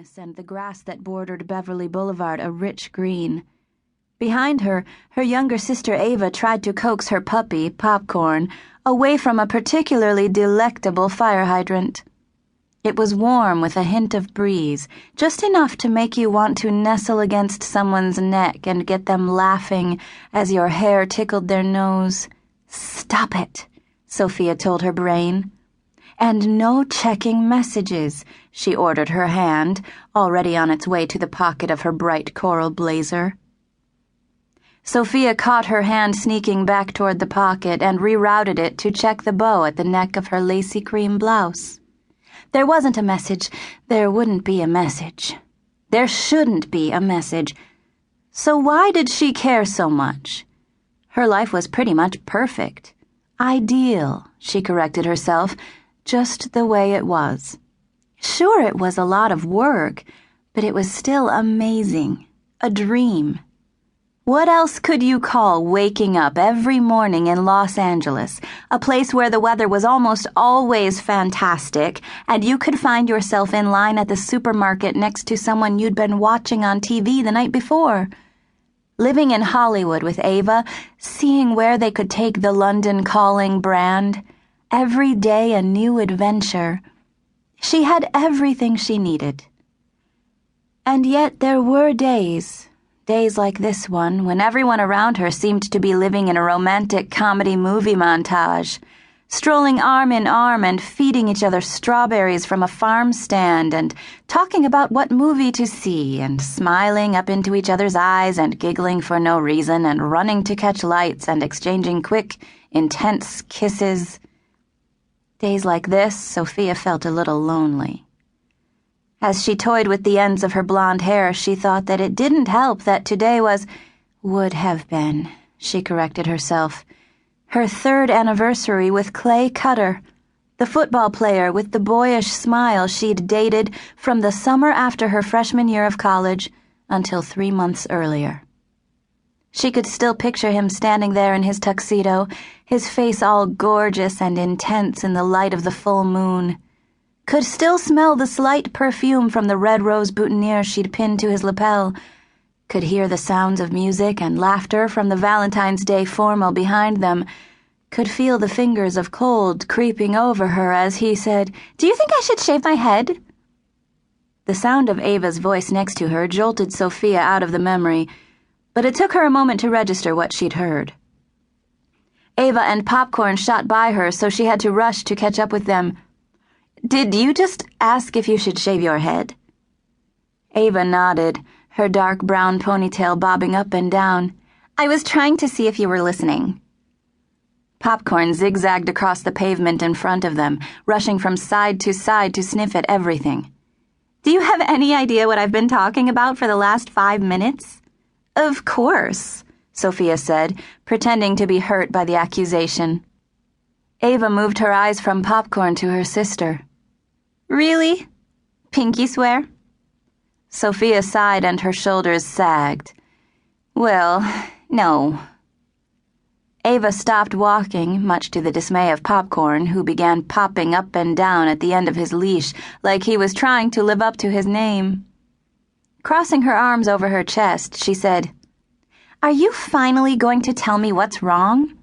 darkness and the grass that bordered Beverly Boulevard a rich green. Behind her, her younger sister Ava tried to coax her puppy, Popcorn, away from a particularly delectable fire hydrant. It was warm with a hint of breeze, just enough to make you want to nestle against someone's neck and get them laughing as your hair tickled their nose. "Stop it," Sophia told her brain. "And no checking messages," she ordered her hand, already on its way to the pocket of her bright coral blazer. Sophia caught her hand sneaking back toward the pocket and rerouted it to check the bow at the neck of her lacy cream blouse. There wasn't a message. There wouldn't be a message. There shouldn't be a message. So why did she care so much? Her life was pretty much perfect. Ideal, she corrected herself, just the way it was. Sure, it was a lot of work, but it was still amazing. A dream. What else could you call waking up every morning in Los Angeles, a place where the weather was almost always fantastic, and you could find yourself in line at the supermarket next to someone you'd been watching on TV the night before? Living in Hollywood with Ava, seeing where they could take the London Calling brand, every day a new adventure. She had everything she needed. And yet there were days like this one, when everyone around her seemed to be living in a romantic comedy movie montage, strolling arm in arm and feeding each other strawberries from a farm stand and talking about what movie to see and smiling up into each other's eyes and giggling for no reason and running to catch lights and exchanging quick, intense kisses. Days like this, Sophia felt a little lonely. As she toyed with the ends of her blonde hair, she thought that it didn't help that today would have been, she corrected herself, her 3rd anniversary with Clay Cutter, the football player with the boyish smile she'd dated from the summer after her freshman year of college until 3 months earlier. She could still picture him standing there in his tuxedo, his face all gorgeous and intense in the light of the full moon. Could still smell the slight perfume from the red rose boutonniere she'd pinned to his lapel. Could hear the sounds of music and laughter from the Valentine's Day formal behind them. Could feel the fingers of cold creeping over her as he said, "Do you think I should shave my head?" The sound of Ava's voice next to her jolted Sophia out of the memory, but it took her a moment to register what she'd heard. Ava and Popcorn shot by her, so she had to rush to catch up with them. "Did you just ask if you should shave your head?" Ava nodded, her dark brown ponytail bobbing up and down. "I was trying to see if you were listening." Popcorn zigzagged across the pavement in front of them, rushing from side to sniff at everything. "Do you have any idea what I've been talking about for the last 5 minutes?" "Of course," Sophia said, pretending to be hurt by the accusation. Ava moved her eyes from Popcorn to her sister. "Really? Pinky swear?" Sophia sighed and her shoulders sagged. "Well, no." Ava stopped walking, much to the dismay of Popcorn, who began popping up and down at the end of his leash like he was trying to live up to his name. Crossing her arms over her chest, she said, "Are you finally going to tell me what's wrong?"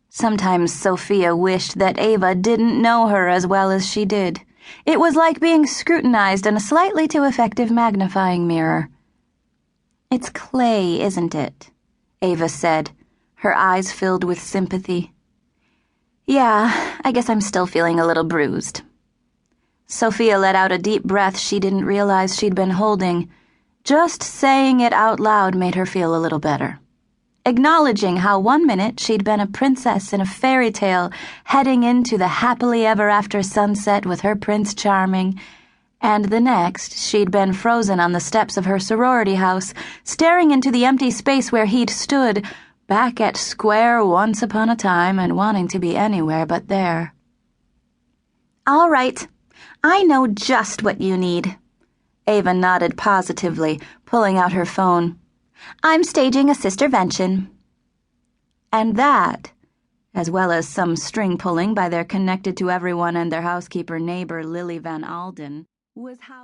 Sometimes Sophia wished that Ava didn't know her as well as she did. It was like being scrutinized in a slightly too effective magnifying mirror. "It's Clay, isn't it?" Ava said, her eyes filled with sympathy. "Yeah, I guess I'm still feeling a little bruised." Sophia let out a deep breath she didn't realize she'd been holding. Just saying it out loud made her feel a little better. Acknowledging how 1 minute she'd been a princess in a fairy tale heading into the happily ever after sunset with her Prince Charming, and the next she'd been frozen on the steps of her sorority house, staring into the empty space where he'd stood, back at square once upon a time and wanting to be anywhere but there. "All right, I know just what you need." Ava nodded positively, pulling out her phone. "I'm staging a sistervention." And that, as well as some string pulling by their connected to everyone and their housekeeper neighbor Lily Van Alden, was how